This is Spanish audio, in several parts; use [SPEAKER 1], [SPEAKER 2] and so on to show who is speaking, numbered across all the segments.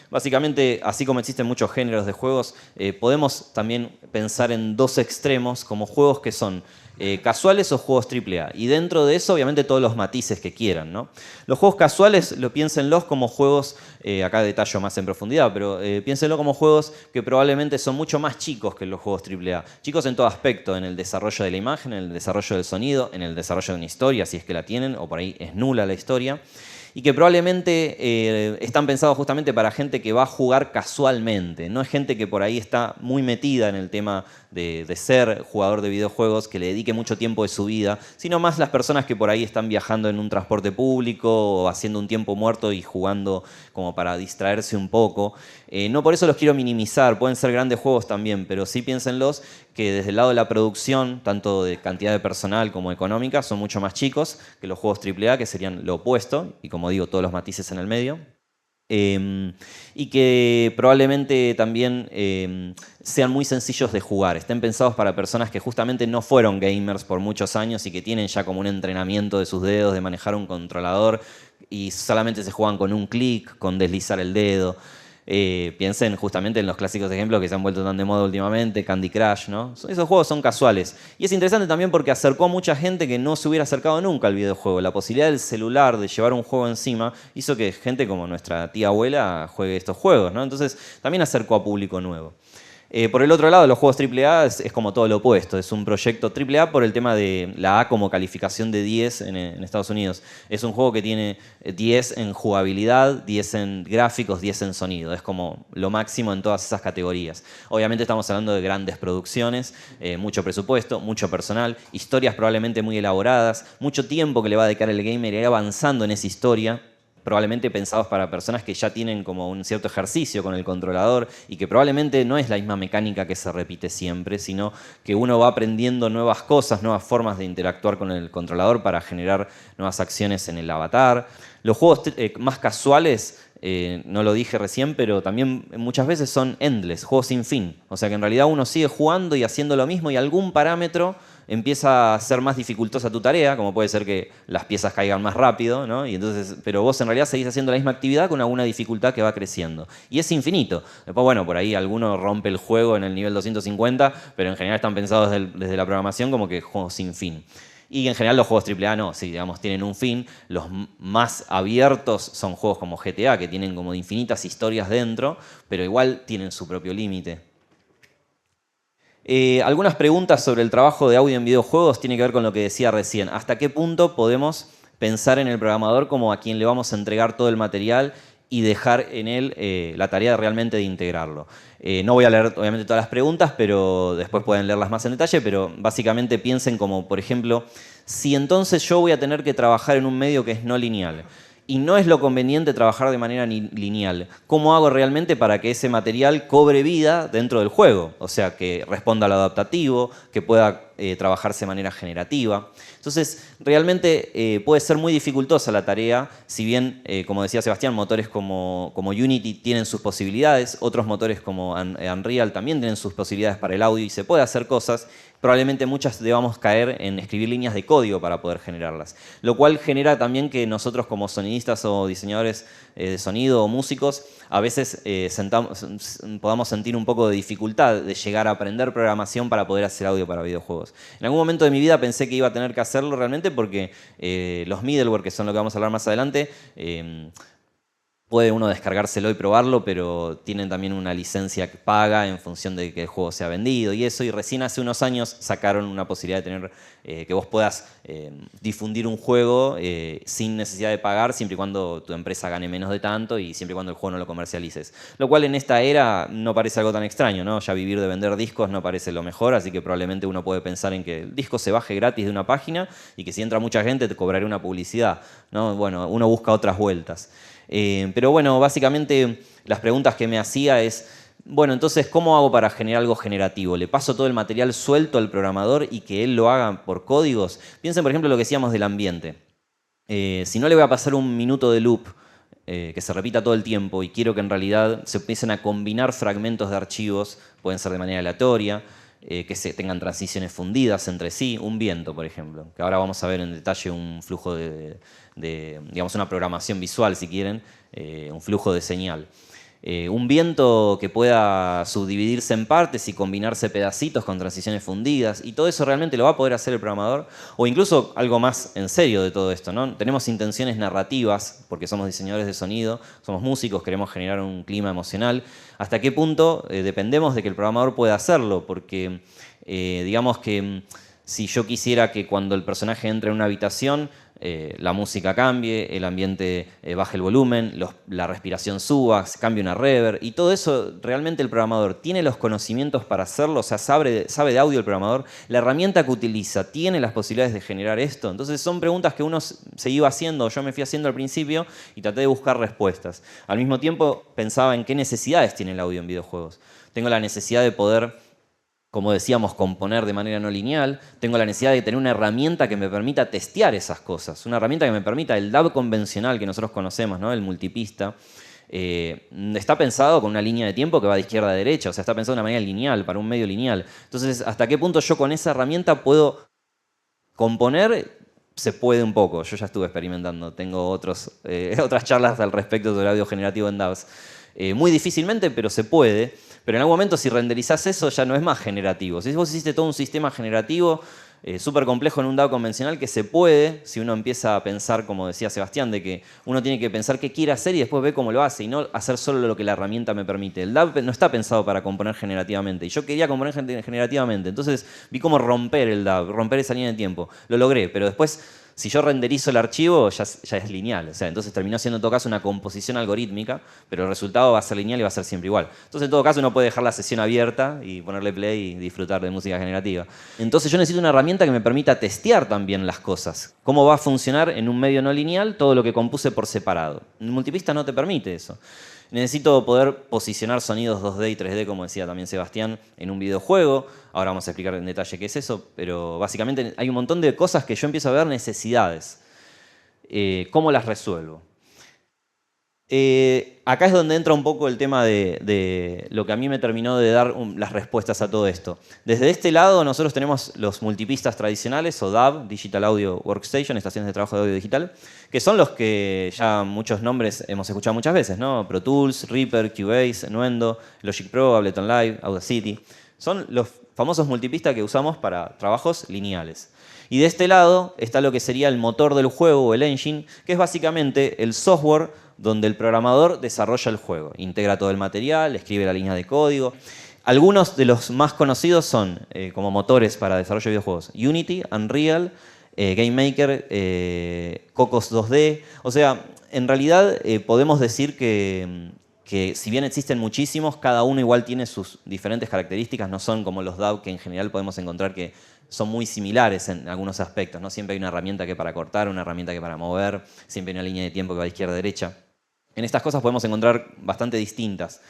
[SPEAKER 1] Básicamente, así como existen muchos géneros de juegos, podemos también pensar en dos extremos como juegos que son casuales o juegos AAA. Y dentro de eso, obviamente, todos los matices que quieran, ¿no? Los juegos casuales, piénsenlos como juegos, acá detallo más en profundidad, pero piénsenlo como juegos que probablemente son mucho más chicos que los juegos AAA. Chicos en todo aspecto, en el desarrollo de la imagen, en el desarrollo del sonido, en el desarrollo de una historia, si es que la tienen, o por ahí es nula la historia. Y que probablemente están pensados justamente para gente que va a jugar casualmente. No es gente que por ahí está muy metida en el tema de ser jugador de videojuegos, que le dedique mucho tiempo de su vida, sino más las personas que por ahí están viajando en un transporte público o haciendo un tiempo muerto y jugando como para distraerse un poco. No por eso los quiero minimizar, pueden ser grandes juegos también, pero sí piénsenlos que desde el lado de la producción, tanto de cantidad de personal como económica, son mucho más chicos que los juegos AAA, que serían lo opuesto, y como digo, todos los matices en el medio. Y que probablemente también sean muy sencillos de jugar, estén pensados para personas que justamente no fueron gamers por muchos años y que tienen ya como un entrenamiento de sus dedos, de manejar un controlador, y solamente se juegan con un clic, con deslizar el dedo. Piensen justamente en los clásicos ejemplos que se han vuelto tan de moda últimamente, Candy Crush, ¿no? Esos juegos son casuales. Y es interesante también porque acercó a mucha gente que no se hubiera acercado nunca al videojuego. La posibilidad del celular, de llevar un juego encima, hizo que gente como nuestra tía abuela juegue estos juegos, ¿no? Entonces también acercó a público nuevo. Por el otro lado, los juegos AAA es como todo lo opuesto. Es un proyecto AAA por el tema de la A como calificación de 10 en Estados Unidos. Es un juego que tiene 10 en jugabilidad, 10 en gráficos, 10 en sonido. Es como lo máximo en todas esas categorías. Obviamente estamos hablando de grandes producciones, mucho presupuesto, mucho personal, historias probablemente muy elaboradas, mucho tiempo que le va a dedicar el gamer y ir avanzando en esa historia, probablemente pensados para personas que ya tienen como un cierto ejercicio con el controlador y que probablemente no es la misma mecánica que se repite siempre, sino que uno va aprendiendo nuevas cosas, nuevas formas de interactuar con el controlador para generar nuevas acciones en el avatar. Los juegos más casuales, no lo dije recién, pero también muchas veces son endless, juegos sin fin. O sea que en realidad uno sigue jugando y haciendo lo mismo y algún parámetro empieza a ser más dificultosa tu tarea, como puede ser que las piezas caigan más rápido, ¿no? Y entonces, pero vos en realidad seguís haciendo la misma actividad con alguna dificultad que va creciendo. Y es infinito. Después, bueno, por ahí alguno rompe el juego en el nivel 250, pero en general están pensados desde la programación como que juegos sin fin. Y en general los juegos AAA no, sí, digamos, tienen un fin. Los más abiertos son juegos como GTA, que tienen como infinitas historias dentro, pero igual tienen su propio límite. Algunas preguntas sobre el trabajo de audio en videojuegos tiene que ver con lo que decía recién. ¿Hasta qué punto podemos pensar en el programador como a quien le vamos a entregar todo el material y dejar en él la tarea realmente de integrarlo? No voy a leer obviamente todas las preguntas, pero después pueden leerlas más en detalle, pero básicamente piensen como, por ejemplo, si entonces yo voy a tener que trabajar en un medio que es no lineal, y no es lo conveniente trabajar de manera lineal. ¿Cómo hago realmente para que ese material cobre vida dentro del juego? O sea, que responda a lo adaptativo, que pueda trabajarse de manera generativa. Entonces, realmente puede ser muy dificultosa la tarea, si bien, como decía Sebastián, motores como Unity tienen sus posibilidades, otros motores como Unreal también tienen sus posibilidades para el audio y se puede hacer cosas. Probablemente muchas debamos caer en escribir líneas de código para poder generarlas. Lo cual genera también que nosotros como sonidistas o diseñadores de sonido o músicos a veces podamos sentir un poco de dificultad de llegar a aprender programación para poder hacer audio para videojuegos. En algún momento de mi vida pensé que iba a tener que hacerlo realmente porque los middleware, que son lo que vamos a hablar más adelante, puede uno descargárselo y probarlo, pero tienen también una licencia que paga en función de que el juego sea vendido y eso. Y recién hace unos años sacaron una posibilidad de tener que vos puedas difundir un juego sin necesidad de pagar, siempre y cuando tu empresa gane menos de tanto y siempre y cuando el juego no lo comercialices. Lo cual en esta era no parece algo tan extraño, ¿no? Ya vivir de vender discos no parece lo mejor, así que probablemente uno puede pensar en que el disco se baje gratis de una página y que si entra mucha gente te cobraré una publicidad, ¿no? Bueno, uno busca otras vueltas. Pero bueno, básicamente las preguntas que me hacía es, bueno, entonces, ¿cómo hago para generar algo generativo? ¿Le paso todo el material suelto al programador y que él lo haga por códigos? Piensen, por ejemplo, lo que decíamos del ambiente. Si no le voy a pasar un minuto de loop que se repita todo el tiempo y quiero que en realidad se empiecen a combinar fragmentos de archivos, pueden ser de manera aleatoria, que se tengan transiciones fundidas entre sí, un viento, por ejemplo, que ahora vamos a ver en detalle un flujo digamos, una programación visual, si quieren, un flujo de señal. un viento que pueda subdividirse en partes y combinarse pedacitos con transiciones fundidas, y todo eso realmente lo va a poder hacer el programador, o incluso algo más en serio de todo esto, ¿no? Tenemos intenciones narrativas, porque somos diseñadores de sonido, somos músicos, queremos generar un clima emocional. ¿Hasta qué punto dependemos de que el programador pueda hacerlo? Porque digamos que si yo quisiera que cuando el personaje entre en una habitación, la música cambie, el ambiente baje el volumen, la respiración suba, cambie una reverb, y todo eso realmente el programador tiene los conocimientos para hacerlo, o sea, sabe de audio el programador, la herramienta que utiliza tiene las posibilidades de generar esto. Entonces son preguntas que uno se iba haciendo, yo me fui haciendo al principio y traté de buscar respuestas. Al mismo tiempo pensaba en qué necesidades tiene el audio en videojuegos. Tengo la necesidad de poder, como decíamos, componer de manera no lineal. Tengo la necesidad de tener una herramienta que me permita testear esas cosas. Una herramienta que me permita, el DAW convencional que nosotros conocemos, ¿no? El multipista, está pensado con una línea de tiempo que va de izquierda a derecha, o sea, está pensado de una manera lineal, para un medio lineal. Entonces, ¿hasta qué punto yo con esa herramienta puedo componer? Se puede un poco, yo ya estuve experimentando, tengo otras charlas al respecto del audio generativo en DAWs. Muy difícilmente, pero se puede. Pero en algún momento, si renderizás eso, ya no es más generativo. Si vos hiciste todo un sistema generativo súper complejo en un DAW convencional, que se puede, si uno empieza a pensar, como decía Sebastián, de que uno tiene que pensar qué quiere hacer y después ve cómo lo hace, y no hacer solo lo que la herramienta me permite. El DAW no está pensado para componer generativamente, y yo quería componer generativamente. Entonces vi cómo romper el DAW, romper esa línea de tiempo. Lo logré, pero después, si yo renderizo el archivo, ya es lineal. O sea, entonces terminó siendo en todo caso una composición algorítmica, pero el resultado va a ser lineal y va a ser siempre igual. Entonces, en todo caso, uno puede dejar la sesión abierta y ponerle play y disfrutar de música generativa. Entonces, yo necesito una herramienta que me permita testear también las cosas. Cómo va a funcionar en un medio no lineal todo lo que compuse por separado. El multipista no te permite eso. Necesito poder posicionar sonidos 2D y 3D, como decía también Sebastián, en un videojuego. Ahora vamos a explicar en detalle qué es eso, pero básicamente hay un montón de cosas que yo empiezo a ver necesidades. ¿Cómo las resuelvo? Acá es donde entra un poco el tema de lo que a mí me terminó de dar las respuestas a todo esto. Desde este lado nosotros tenemos los multipistas tradicionales, o DAW, Digital Audio Workstation, estaciones de trabajo de audio digital, que son los que ya muchos nombres hemos escuchado muchas veces, ¿no? Pro Tools, Reaper, Cubase, Nuendo, Logic Pro, Ableton Live, Audacity. Son los famosos multipistas que usamos para trabajos lineales. Y de este lado está lo que sería el motor del juego, o el engine, que es básicamente el software donde el programador desarrolla el juego. Integra todo el material, escribe la línea de código. Algunos de los más conocidos son, como motores para desarrollo de videojuegos, Unity, Unreal, Game Maker, Cocos 2D. O sea, en realidad podemos decir que si bien existen muchísimos, cada uno igual tiene sus diferentes características, no son como los DAW que en general podemos encontrar que son muy similares en algunos aspectos, ¿no? Siempre hay una herramienta que para cortar, una herramienta que para mover, siempre hay una línea de tiempo que va de izquierda a derecha. En estas cosas podemos encontrar bastante distintas.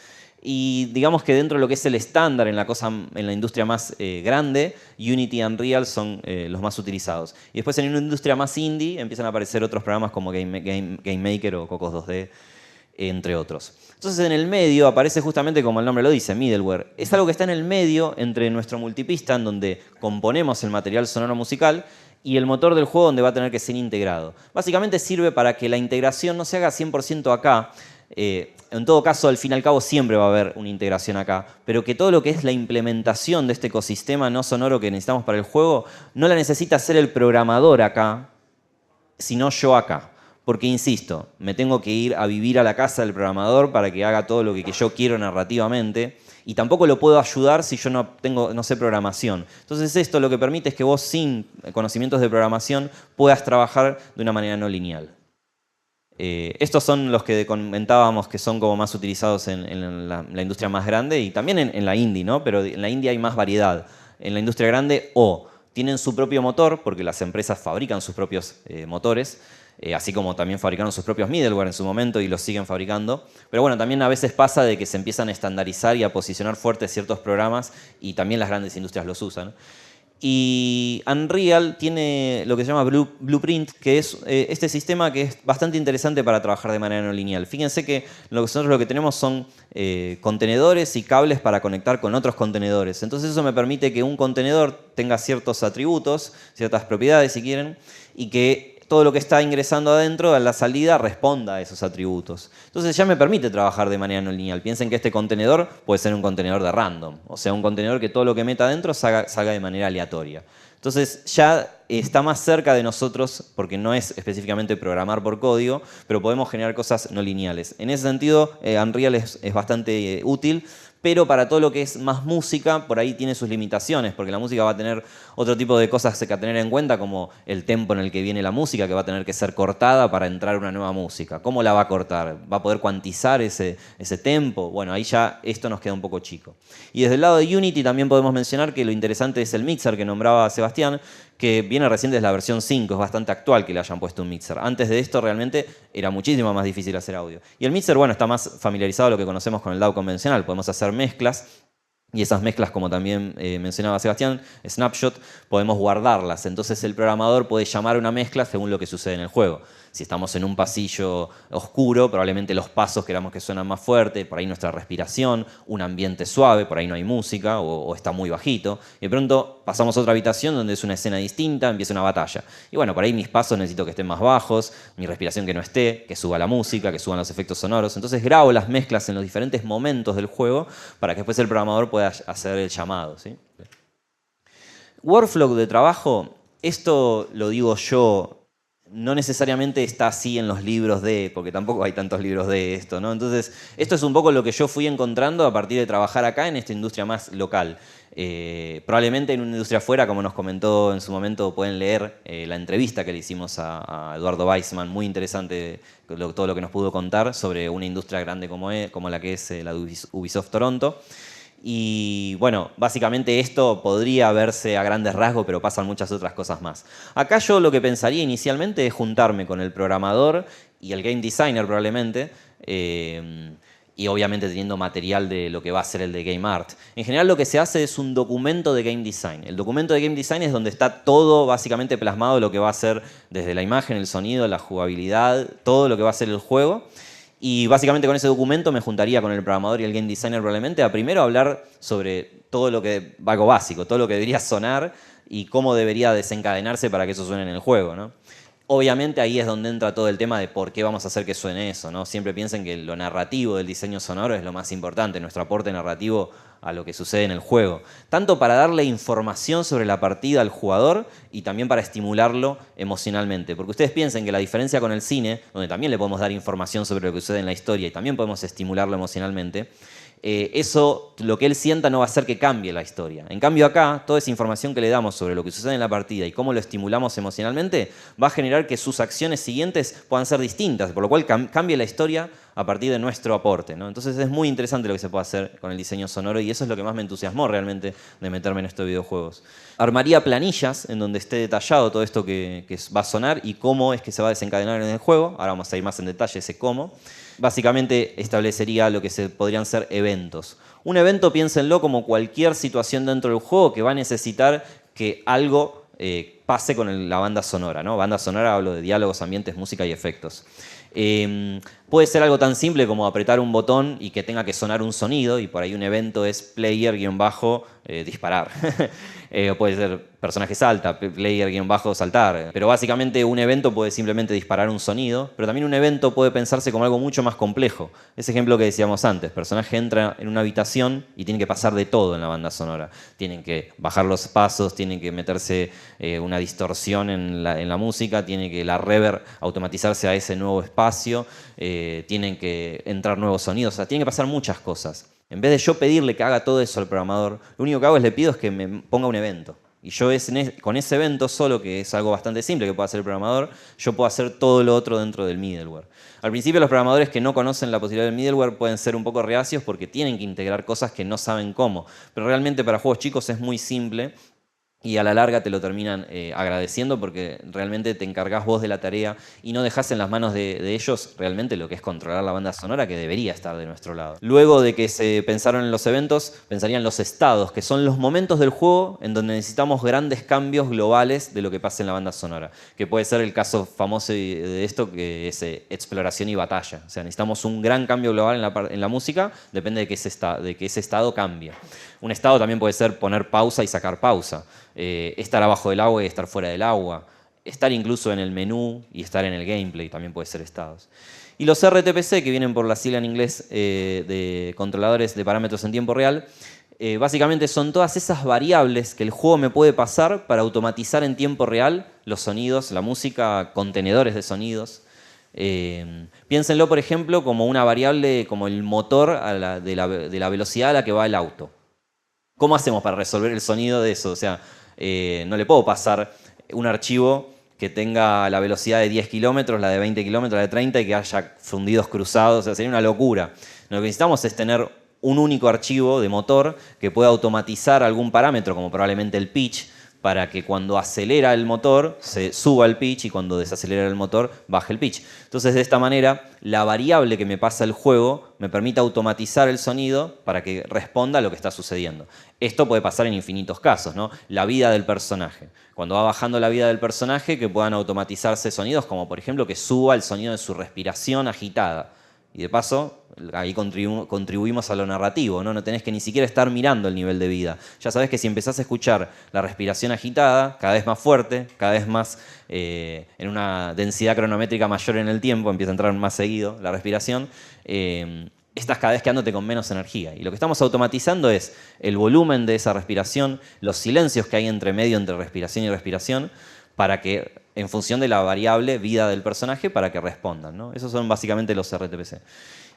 [SPEAKER 1] Y digamos que dentro de lo que es el estándar en la industria más grande, Unity y Unreal son los más utilizados. Y después en una industria más indie empiezan a aparecer otros programas como Game Maker o Cocos 2D, entre otros. Entonces en el medio aparece justamente como el nombre lo dice, middleware. Es algo que está en el medio entre nuestro multipista, en donde componemos el material sonoro musical, y el motor del juego, donde va a tener que ser integrado. Básicamente sirve para que la integración no se haga 100% acá. En todo caso, al fin y al cabo, siempre va a haber una integración acá, pero que todo lo que es la implementación de este ecosistema no sonoro que necesitamos para el juego, no la necesita hacer el programador acá, sino yo acá. Porque, insisto, me tengo que ir a vivir a la casa del programador para que haga todo lo que yo quiero narrativamente, y tampoco lo puedo ayudar si yo no sé programación. Entonces esto lo que permite es que vos, sin conocimientos de programación, puedas trabajar de una manera no lineal. Estos son los que comentábamos que son como más utilizados en la industria más grande y también en la indie, ¿no? Pero en la indie hay más variedad. En la industria grande tienen su propio motor, porque las empresas fabrican sus propios motores, así como también fabricaron sus propios middleware en su momento y los siguen fabricando. Pero bueno, también a veces pasa de que se empiezan a estandarizar y a posicionar fuertes ciertos programas y también las grandes industrias los usan. Y Unreal tiene lo que se llama Blueprint, que es este sistema que es bastante interesante para trabajar de manera no lineal. Fíjense que nosotros lo que tenemos son contenedores y cables para conectar con otros contenedores. Entonces eso me permite que un contenedor tenga ciertos atributos, ciertas propiedades si quieren, y que todo lo que está ingresando adentro, a la salida, responda a esos atributos. Entonces ya me permite trabajar de manera no lineal. Piensen que este contenedor puede ser un contenedor de random, o sea, un contenedor que todo lo que meta adentro salga de manera aleatoria. Entonces ya está más cerca de nosotros, porque no es específicamente programar por código, pero podemos generar cosas no lineales. En ese sentido, Unreal es bastante útil, pero para todo lo que es más música, por ahí tiene sus limitaciones, porque la música va a tener otro tipo de cosas que a tener en cuenta, como el tempo en el que viene la música, que va a tener que ser cortada para entrar una nueva música. ¿Cómo la va a cortar? ¿Va a poder cuantizar ese tempo? Bueno, ahí ya esto nos queda un poco chico. Y desde el lado de Unity también podemos mencionar que lo interesante es el mixer que nombraba Sebastián, que viene recién desde la versión 5, es bastante actual que le hayan puesto un mixer. Antes de esto realmente era muchísimo más difícil hacer audio. Y el mixer, bueno, está más familiarizado a lo que conocemos con el DAW convencional. Podemos hacer mezclas y esas mezclas, como también mencionaba Sebastián, snapshot, podemos guardarlas. Entonces el programador puede llamar a una mezcla según lo que sucede en el juego. Si estamos en un pasillo oscuro, probablemente los pasos queramos que suenan más fuerte, por ahí nuestra respiración, un ambiente suave, por ahí no hay música o está muy bajito. Y de pronto pasamos a otra habitación donde es una escena distinta, empieza una batalla. Y bueno, por ahí mis pasos necesito que estén más bajos, mi respiración que no esté, que suba la música, que suban los efectos sonoros. Entonces grabo las mezclas en los diferentes momentos del juego para que después el programador pueda hacer el llamado, ¿sí? Workflow de trabajo, esto lo digo yo, no necesariamente está así en los libros porque tampoco hay tantos libros de esto, ¿no? Entonces, esto es un poco lo que yo fui encontrando a partir de trabajar acá en esta industria más local. Probablemente en una industria afuera, como nos comentó en su momento, pueden leer la entrevista que le hicimos a Eduardo Weissman, muy interesante todo lo que nos pudo contar sobre una industria grande como la que es la de Ubisoft Toronto. Y bueno, básicamente esto podría verse a grandes rasgos, pero pasan muchas otras cosas más. Acá yo lo que pensaría inicialmente es juntarme con el programador y el game designer probablemente, y obviamente teniendo material de lo que va a ser el de Game Art. En general lo que se hace es un documento de Game Design. El documento de Game Design es donde está todo básicamente plasmado de lo que va a ser desde la imagen, el sonido, la jugabilidad, todo lo que va a ser el juego. Y básicamente con ese documento me juntaría con el programador y el game designer probablemente a primero hablar sobre todo lo que, algo básico, todo lo que debería sonar y cómo debería desencadenarse para que eso suene en el juego, ¿no? Obviamente ahí es donde entra todo el tema de por qué vamos a hacer que suene eso, ¿no? Siempre piensen que lo narrativo del diseño sonoro es lo más importante, nuestro aporte narrativo a lo que sucede en el juego. Tanto para darle información sobre la partida al jugador y también para estimularlo emocionalmente. Porque ustedes piensen que la diferencia con el cine, donde también le podemos dar información sobre lo que sucede en la historia y también podemos estimularlo emocionalmente, eso, lo que él sienta no va a hacer que cambie la historia. En cambio acá, toda esa información que le damos sobre lo que sucede en la partida y cómo lo estimulamos emocionalmente, va a generar que sus acciones siguientes puedan ser distintas, por lo cual cambie la historia a partir de nuestro aporte, ¿no? Entonces es muy interesante lo que se puede hacer con el diseño sonoro y eso es lo que más me entusiasmó realmente de meterme en estos videojuegos. Armaría planillas en donde esté detallado todo esto que va a sonar y cómo es que se va a desencadenar en el juego. Ahora vamos a ir más en detalle ese cómo. Básicamente establecería lo que podrían ser eventos. Un evento, piénsenlo como cualquier situación dentro del juego que va a necesitar que algo pase con la banda sonora, ¿no? Banda sonora, hablo de diálogos, ambientes, música y efectos. Puede ser algo tan simple como apretar un botón y que tenga que sonar un sonido, y por ahí un evento es player-disparar. Puede ser personaje salta, player-saltar. Pero básicamente un evento puede simplemente disparar un sonido, pero también un evento puede pensarse como algo mucho más complejo. Ese ejemplo que decíamos antes, personaje entra en una habitación y tiene que pasar de todo en la banda sonora. Tienen que bajar los pasos, tienen que meterse una distorsión en la música, tiene que la reverb automatizarse a ese nuevo espacio, tienen que entrar nuevos sonidos, o sea, tienen que pasar muchas cosas. En vez de yo pedirle que haga todo eso al programador, lo único que hago es le pido es que me ponga un evento. Y yo con ese evento solo, que es algo bastante simple que puede hacer el programador, yo puedo hacer todo lo otro dentro del middleware. Al principio los programadores que no conocen la posibilidad del middleware pueden ser un poco reacios porque tienen que integrar cosas que no saben cómo. Pero realmente para juegos chicos es muy simple. Y a la larga te lo terminan agradeciendo porque realmente te encargás vos de la tarea y no dejás en las manos de ellos realmente lo que es controlar la banda sonora, que debería estar de nuestro lado. Luego de que se pensaron en los eventos, pensarían los estados, que son los momentos del juego en donde necesitamos grandes cambios globales de lo que pasa en la banda sonora. Que puede ser el caso famoso de esto, que es exploración y batalla. O sea, necesitamos un gran cambio global en la música, depende de que ese estado cambie. Un estado también puede ser poner pausa y sacar pausa. Estar abajo del agua y estar fuera del agua. estar incluso en el menú y estar en el gameplay, también puede ser estados. Y los RTPC, que vienen por la sigla en inglés de controladores de parámetros en tiempo real, básicamente son todas esas variables que el juego me puede pasar para automatizar en tiempo real los sonidos, la música, contenedores de sonidos. Piénsenlo, por ejemplo, como una variable como el motor de la velocidad a la que va el auto. ¿Cómo hacemos para resolver el sonido de eso? O sea, no le puedo pasar un archivo que tenga la velocidad de 10 kilómetros, la de 20 kilómetros, la de 30 y que haya fundidos cruzados. O sea, sería una locura. Lo que necesitamos es tener un único archivo de motor que pueda automatizar algún parámetro, como probablemente el pitch, para que cuando acelera el motor se suba el pitch y cuando desacelera el motor baje el pitch. Entonces, de esta manera, la variable que me pasa el juego me permite automatizar el sonido para que responda a lo que está sucediendo. Esto puede pasar en infinitos casos, ¿no? La vida del personaje. Cuando va bajando la vida del personaje, que puedan automatizarse sonidos, como por ejemplo que suba el sonido de su respiración agitada. Y de paso, ahí contribuimos a lo narrativo, ¿no? No tenés que ni siquiera estar mirando el nivel de vida. Ya sabés que si empezás a escuchar la respiración agitada, cada vez más fuerte, cada vez más en una densidad cronométrica mayor en el tiempo, empieza a entrar más seguido la respiración, estás cada vez quedándote con menos energía. Y lo que estamos automatizando es el volumen de esa respiración, los silencios que hay entre medio entre respiración y respiración, para que, en función de la variable vida del personaje, para que respondan, ¿no? Esos son básicamente los RTPC.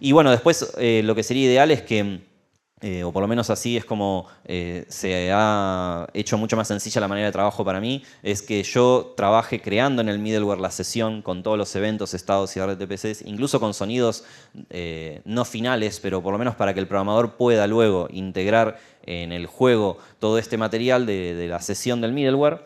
[SPEAKER 1] Y bueno, después lo que sería ideal es que, o por lo menos así es como se ha hecho mucho más sencilla la manera de trabajo para mí, es que yo trabaje creando en el middleware la sesión con todos los eventos, estados y RTPCs, incluso con sonidos no finales, pero por lo menos para que el programador pueda luego integrar en el juego todo este material de la sesión del middleware.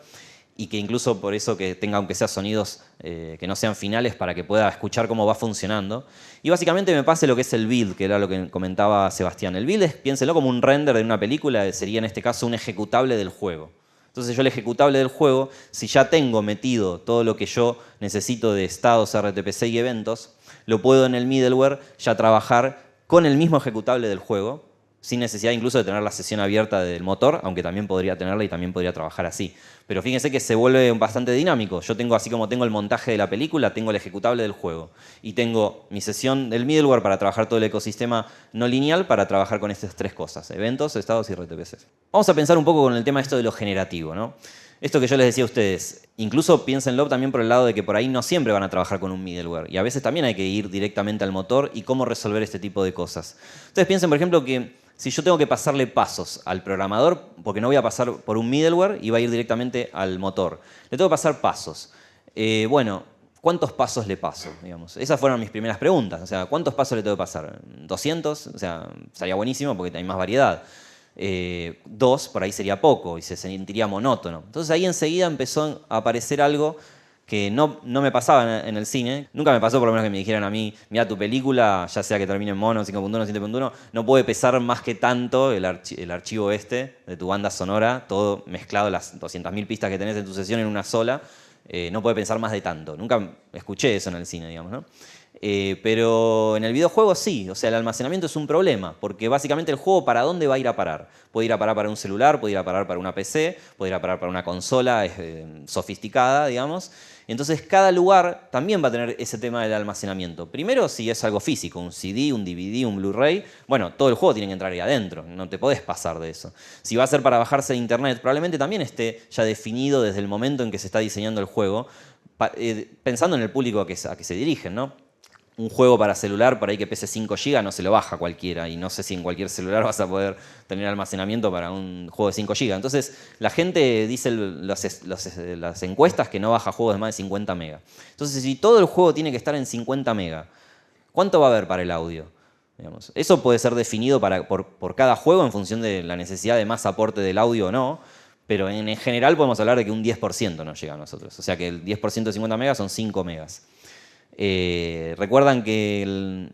[SPEAKER 1] Y que incluso por eso que tenga, aunque sea sonidos que no sean finales, para que pueda escuchar cómo va funcionando. Y básicamente me pase lo que es el build, que era lo que comentaba Sebastián. El build es, piénselo como un render de una película, sería en este caso un ejecutable del juego. Entonces yo el ejecutable del juego, si ya tengo metido todo lo que yo necesito de estados, RTPC y eventos, lo puedo en el middleware ya trabajar con el mismo ejecutable del juego, sin necesidad incluso de tener la sesión abierta del motor, aunque también podría tenerla y también podría trabajar así. Pero fíjense que se vuelve bastante dinámico. Yo tengo, así como tengo el montaje de la película, tengo el ejecutable del juego. Y tengo mi sesión del middleware para trabajar todo el ecosistema no lineal para trabajar con estas tres cosas: eventos, estados y RTPCs. Vamos a pensar un poco con el tema esto de lo generativo, ¿no? Esto que yo les decía a ustedes, incluso piénsenlo también por el lado de que por ahí no siempre van a trabajar con un middleware. Y a veces también hay que ir directamente al motor y cómo resolver este tipo de cosas. Entonces piensen, por ejemplo, que si yo tengo que pasarle pasos al programador, porque no voy a pasar por un middleware y va a ir directamente al motor, le tengo que pasar pasos. Bueno, ¿cuántos pasos le paso? Digamos? Esas fueron mis primeras preguntas. O sea, ¿cuántos pasos le tengo que pasar? ¿200? O sea, sería buenísimo porque hay más variedad. 2, por ahí sería poco y se sentiría monótono. Entonces ahí enseguida empezó a aparecer algo que no me pasaba en el cine. Nunca me pasó, por lo menos, que me dijeran a mí: mira, tu película, ya sea que termine en mono, 5.1, 7.1, no puede pesar más que tanto el archivo este de tu banda sonora, todo mezclado, las 200.000 pistas que tenés en tu sesión en una sola, no puede pensar más de tanto. Nunca escuché eso en el cine, digamos, ¿no? Pero en el videojuego sí, o sea, el almacenamiento es un problema, porque básicamente el juego, ¿para dónde va a ir a parar? Puede ir a parar para un celular, puede ir a parar para una PC, puede ir a parar para una consola sofisticada, digamos. Entonces cada lugar también va a tener ese tema del almacenamiento. Primero, si es algo físico, un CD, un DVD, un Blu-ray, bueno, todo el juego tiene que entrar ahí adentro, no te podés pasar de eso. Si va a ser para bajarse de internet, probablemente también esté ya definido desde el momento en que se está diseñando el juego, pensando en el público a que se dirigen, ¿no? Un juego para celular, por ahí que pese 5 GB, no se lo baja cualquiera. Y no sé si en cualquier celular vas a poder tener almacenamiento para un juego de 5 GB. Entonces, la gente dice las encuestas que no baja juegos de más de 50 MB. Entonces, si todo el juego tiene que estar en 50 MB, ¿cuánto va a haber para el audio? Digamos, eso puede ser definido por cada juego en función de la necesidad de más aporte del audio o no. Pero en general podemos hablar de que un 10% nos llega a nosotros. O sea que el 10% de 50 MB son 5 MB. Recuerdan que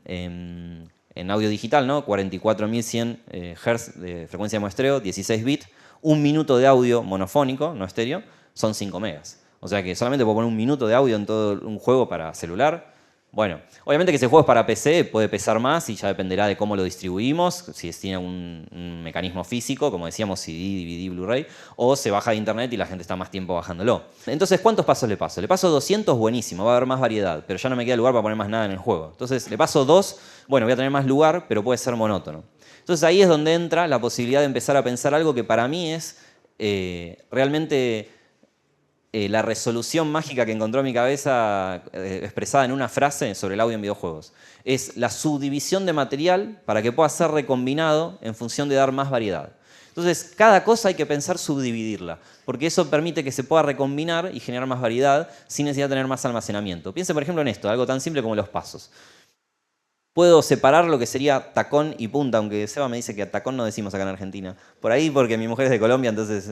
[SPEAKER 1] en audio digital, ¿no? 44.100 Hz de frecuencia de muestreo, 16 bits, un minuto de audio monofónico, no estéreo, son 5 megas. O sea que solamente puedo poner un minuto de audio en todo un juego para celular, Bueno, obviamente que ese juego es para PC, puede pesar más y ya dependerá de cómo lo distribuimos, si tiene un mecanismo físico, como decíamos, CD, DVD, Blu-ray, o se baja de internet y la gente está más tiempo bajándolo. Entonces, ¿cuántos pasos le paso? Le paso 200, buenísimo, va a haber más variedad, pero ya no me queda lugar para poner más nada en el juego. Entonces, le paso 2, bueno, voy a tener más lugar, pero puede ser monótono. Entonces, ahí es donde entra la posibilidad de empezar a pensar algo que para mí es realmente la resolución mágica que encontró mi cabeza expresada en una frase sobre el audio en videojuegos. Es la subdivisión de material para que pueda ser recombinado en función de dar más variedad. Entonces, cada cosa hay que pensar subdividirla, porque eso permite que se pueda recombinar y generar más variedad sin necesidad de tener más almacenamiento. Piensen, por ejemplo, en esto, algo tan simple como los pasos. Puedo separar lo que sería tacón y punta, aunque Seba me dice que a tacón no decimos acá en Argentina. Por ahí porque mi mujer es de Colombia, entonces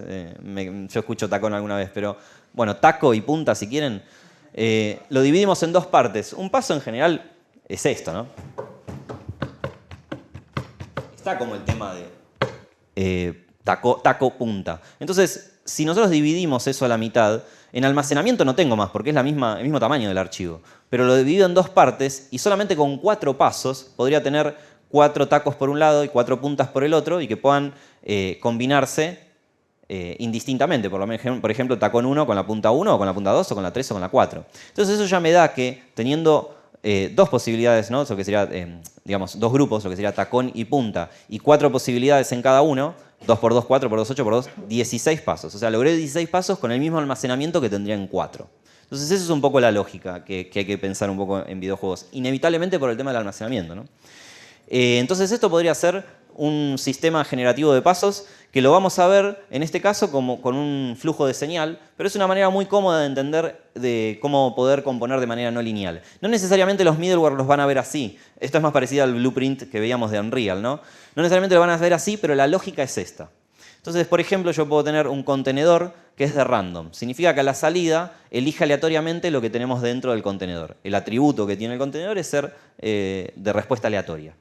[SPEAKER 1] yo escucho tacón alguna vez. Pero bueno, taco y punta si quieren. Lo dividimos en dos partes. Un paso en general es esto, ¿no? Está como el tema de taco, punta. Entonces, si nosotros dividimos eso a la mitad, en almacenamiento no tengo más, porque es el mismo tamaño del archivo. Pero lo divido en dos partes y solamente con 4 pasos podría tener 4 tacos por un lado y 4 puntas por el otro y que puedan combinarse indistintamente. Por ejemplo, tacón 1 con la punta 1 o con la punta 2 o con la 3 o con la 4. Entonces eso ya me da que teniendo dos posibilidades, ¿no? Lo que sería, digamos, dos grupos, lo que sería tacón y punta, y 4 posibilidades en cada uno, 2 por 2, 4 por 2, 8 por 2, 16 pasos. O sea, logré 16 pasos con el mismo almacenamiento que tendría en 4. Entonces, esa es un poco la lógica que hay que pensar un poco en videojuegos, inevitablemente por el tema del almacenamiento, ¿no? Entonces, esto podría ser un sistema generativo de pasos que lo vamos a ver en este caso como con un flujo de señal, pero es una manera muy cómoda de entender de cómo poder componer de manera no lineal. No necesariamente los middleware los van a ver así. Esto es más parecido al blueprint que veíamos de Unreal, ¿no? No necesariamente lo van a ver así, pero la lógica es esta. Entonces, por ejemplo, yo puedo tener un contenedor que es de random. Significa que a la salida elige aleatoriamente lo que tenemos dentro del contenedor. El atributo que tiene el contenedor es ser de respuesta aleatoria.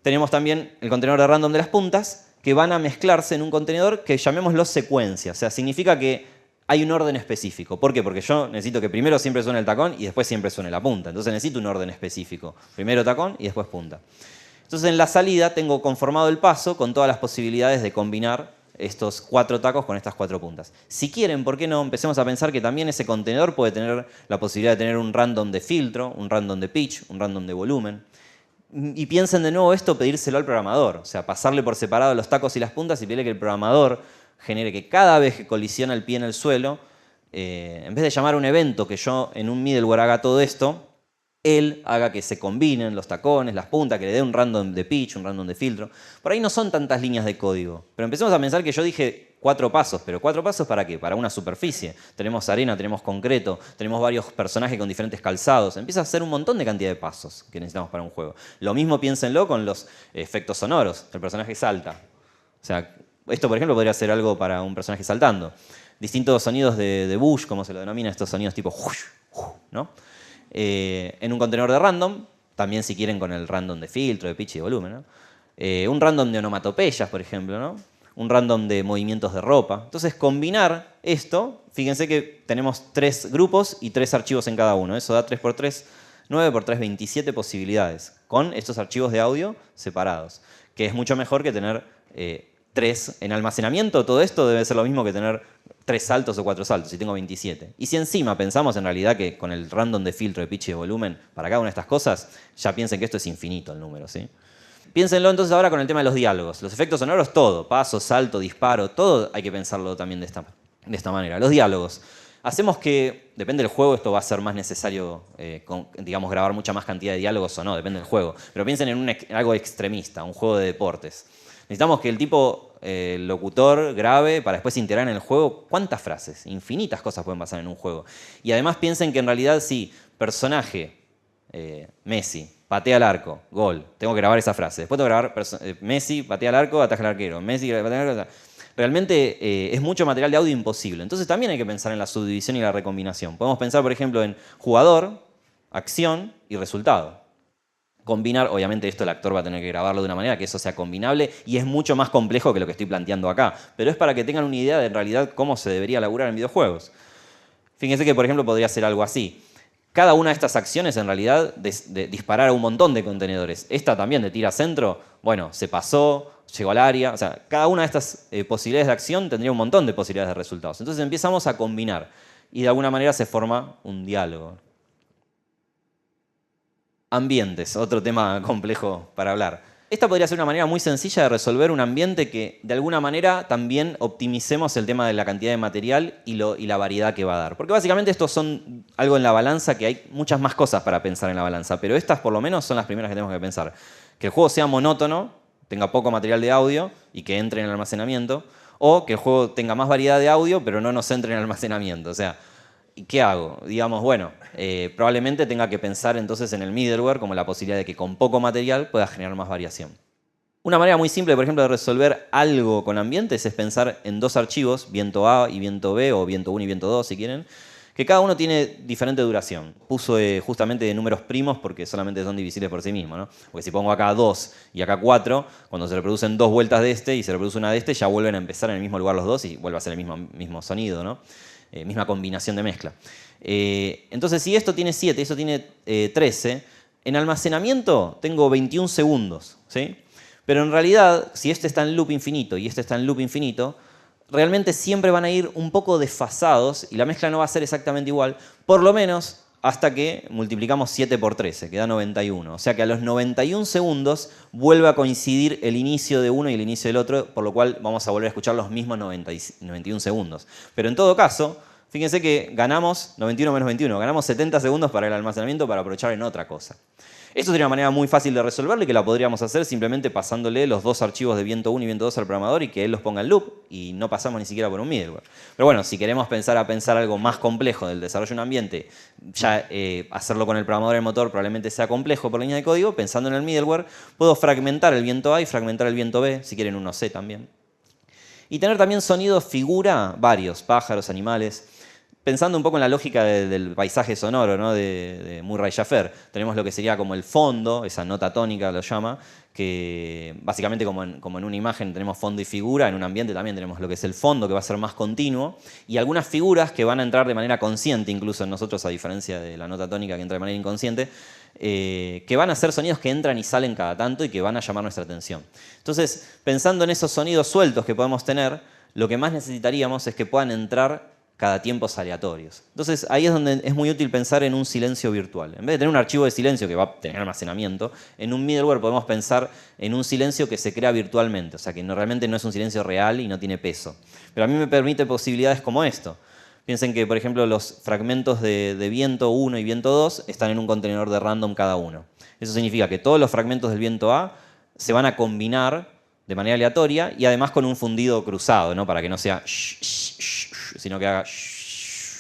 [SPEAKER 1] Tenemos también el contenedor de random de las puntas, que van a mezclarse en un contenedor que llamémoslo secuencia. O sea, significa que hay un orden específico. ¿Por qué? Porque yo necesito que primero siempre suene el tacón y después siempre suene la punta. Entonces necesito un orden específico. Primero tacón y después punta. Entonces en la salida tengo conformado el paso con todas las posibilidades de combinar estos 4 tacos con estas 4 puntas. Si quieren, ¿por qué no? Empecemos a pensar que también ese contenedor puede tener la posibilidad de tener un random de filtro, un random de pitch, un random de volumen. Y piensen de nuevo esto, pedírselo al programador. O sea, pasarle por separado los tacos y las puntas y pedirle que el programador genere que cada vez que colisiona el pie en el suelo, en vez de llamar a un evento que yo en un middleware haga todo esto, él haga que se combinen los tacones, las puntas, que le dé un random de pitch, un random de filtro. Por ahí no son tantas líneas de código. Pero empecemos a pensar que yo dije 4 pasos. ¿Pero 4 pasos para qué? Para una superficie. Tenemos arena, tenemos concreto, tenemos varios personajes con diferentes calzados. Empieza a ser un montón de cantidad de pasos que necesitamos para un juego. Lo mismo piénsenlo con los efectos sonoros. El personaje salta. O sea, esto por ejemplo podría ser algo para un personaje saltando. Distintos sonidos de Bush, como se lo denomina, estos sonidos tipo ¿no? En un contenedor de random, también si quieren con el random de filtro, de pitch y de volumen, ¿no? Un random de onomatopeyas, por ejemplo, ¿no? Un random de movimientos de ropa. Entonces, combinar esto, fíjense que tenemos 3 grupos y 3 archivos en cada uno. Eso da 3 por 3, 9 por 3, 27 posibilidades, con estos archivos de audio separados, que es mucho mejor que tener 3 en almacenamiento. Todo esto debe ser lo mismo que tener 3 saltos o 4 saltos, si tengo 27. Y si encima pensamos en realidad que con el random de filtro, de pitch y de volumen, para cada una de estas cosas, ya piensen que esto es infinito el número, ¿sí? Piénsenlo entonces ahora con el tema de los diálogos. Los efectos sonoros, todo. Paso, salto, disparo, todo hay que pensarlo también de esta manera. Los diálogos. Hacemos que, depende del juego, esto va a ser más necesario, digamos, grabar mucha más cantidad de diálogos o no, depende del juego. Pero piensen en algo extremista, un juego de deportes. Necesitamos que el tipo locutor grabe para después integrar en el juego. ¿Cuántas frases? Infinitas cosas pueden pasar en un juego. Y además piensen que en realidad sí, personaje, Messi, patea al arco, gol. Tengo que grabar esa frase. Después tengo que grabar Messi, patea al arco, ataja al arquero. Messi, patea al arco. Realmente es mucho material de audio imposible. Entonces también hay que pensar en la subdivisión y la recombinación. Podemos pensar, por ejemplo, en jugador, acción y resultado. Combinar, obviamente esto el actor va a tener que grabarlo de una manera que eso sea combinable y es mucho más complejo que lo que estoy planteando acá. Pero es para que tengan una idea de en realidad cómo se debería laburar en videojuegos. Fíjense que, por ejemplo, podría ser algo así. Cada una de estas acciones en realidad de disparar a un montón de contenedores. Esta también de tira centro, bueno, se pasó, llegó al área. O sea, cada una de estas posibilidades de acción tendría un montón de posibilidades de resultados. Entonces empezamos a combinar y de alguna manera se forma un diálogo. Ambientes, otro tema complejo para hablar. Esta podría ser una manera muy sencilla de resolver un ambiente que de alguna manera también optimicemos el tema de la cantidad de material y la variedad que va a dar. Porque básicamente estos son algo en la balanza que hay muchas más cosas para pensar en la balanza, pero estas por lo menos son las primeras que tenemos que pensar. Que el juego sea monótono, tenga poco material de audio y que entre en el almacenamiento, o que el juego tenga más variedad de audio pero no nos entre en el almacenamiento. O sea, ¿y qué hago? Digamos, bueno, probablemente tenga que pensar entonces en el middleware como la posibilidad de que con poco material pueda generar más variación. Una manera muy simple, por ejemplo, de resolver algo con ambientes es pensar en dos archivos, viento A y viento B, o viento 1 y viento 2 si quieren, que cada uno tiene diferente duración. Puso justamente de números primos porque solamente son divisibles por sí mismos, ¿no? Porque si pongo acá 2 y acá 4, cuando se reproducen dos vueltas de este y se reproduce una de este, ya vuelven a empezar en el mismo lugar los dos y vuelve a ser el mismo sonido, ¿no? Misma combinación de mezcla. Entonces, si esto tiene 7 y esto tiene 13, en almacenamiento tengo 21 segundos, ¿sí? Pero en realidad, si este está en loop infinito y este está en loop infinito, realmente siempre van a ir un poco desfasados y la mezcla no va a ser exactamente igual, por lo menos hasta que multiplicamos 7 por 13, que da 91. O sea que a los 91 segundos vuelve a coincidir el inicio de uno y el inicio del otro, por lo cual vamos a volver a escuchar los mismos 91 segundos. Pero en todo caso, fíjense que ganamos 91 menos 21, ganamos 70 segundos para el almacenamiento para aprovechar en otra cosa. Esto sería una manera muy fácil de resolverlo y que la podríamos hacer simplemente pasándole los dos archivos de viento 1 y viento 2 al programador y que él los ponga en loop y no pasamos ni siquiera por un middleware. Pero bueno, si queremos pensar algo más complejo del desarrollo de un ambiente, ya hacerlo con el programador del motor probablemente sea complejo por línea de código, pensando en el middleware, puedo fragmentar el viento A y fragmentar el viento B, si quieren uno C también. Y tener también sonidos figura, varios, pájaros, animales. Pensando un poco en la lógica del paisaje sonoro, ¿no? de Murray Schaffer, tenemos lo que sería como el fondo, esa nota tónica lo llama, que básicamente como en una imagen tenemos fondo y figura, en un ambiente también tenemos lo que es el fondo, que va a ser más continuo, y algunas figuras que van a entrar de manera consciente, incluso en nosotros, a diferencia de la nota tónica que entra de manera inconsciente, que van a ser sonidos que entran y salen cada tanto y que van a llamar nuestra atención. Entonces, pensando en esos sonidos sueltos que podemos tener, lo que más necesitaríamos es que puedan entrar cada tiempos aleatorios. Entonces ahí es donde es muy útil pensar en un silencio virtual. En vez de tener un archivo de silencio que va a tener almacenamiento, en un middleware podemos pensar en un silencio que se crea virtualmente, o sea que realmente no es un silencio real y no tiene peso. Pero a mí me permite posibilidades como esto. Piensen que, por ejemplo, los fragmentos de viento 1 y viento 2 están en un contenedor de random cada uno. Eso significa que todos los fragmentos del viento A se van a combinar de manera aleatoria y además con un fundido cruzado, ¿no? Para que no sea sino que haga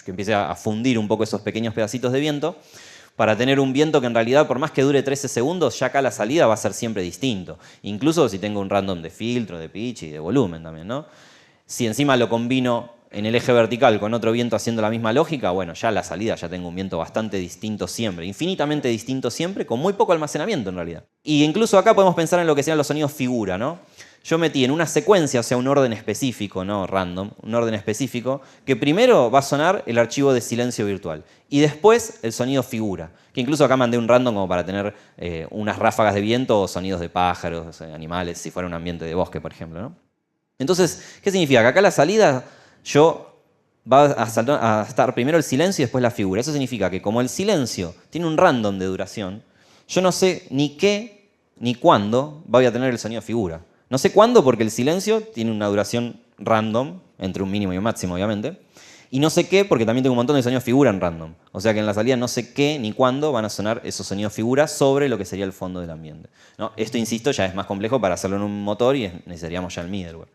[SPEAKER 1] que empiece a fundir un poco esos pequeños pedacitos de viento para tener un viento que en realidad, por más que dure 13 segundos, ya acá la salida va a ser siempre distinto. Incluso si tengo un random de filtro, de pitch y de volumen también, ¿no? Si encima lo combino en el eje vertical con otro viento haciendo la misma lógica, bueno, ya la salida ya tengo un viento bastante distinto siempre, infinitamente distinto siempre, con muy poco almacenamiento en realidad. Y incluso acá podemos pensar en lo que sean los sonidos figura, ¿no? Yo metí en una secuencia, o sea, un orden específico, no random, un orden específico, que primero va a sonar el archivo de silencio virtual y después el sonido figura, que incluso acá mandé un random como para tener unas ráfagas de viento o sonidos de pájaros, animales, si fuera un ambiente de bosque, por ejemplo, ¿no? Entonces, ¿qué significa? Que acá la salida va a estar primero el silencio y después la figura. Eso significa que como el silencio tiene un random de duración, yo no sé ni qué ni cuándo voy a tener el sonido figura. No sé cuándo porque el silencio tiene una duración random, entre un mínimo y un máximo obviamente, y no sé qué porque también tengo un montón de sonidos figura en random. O sea que en la salida no sé qué ni cuándo van a sonar esos sonidos figura sobre lo que sería el fondo del ambiente, ¿no? Esto, insisto, ya es más complejo para hacerlo en un motor y necesitaríamos ya el middleware.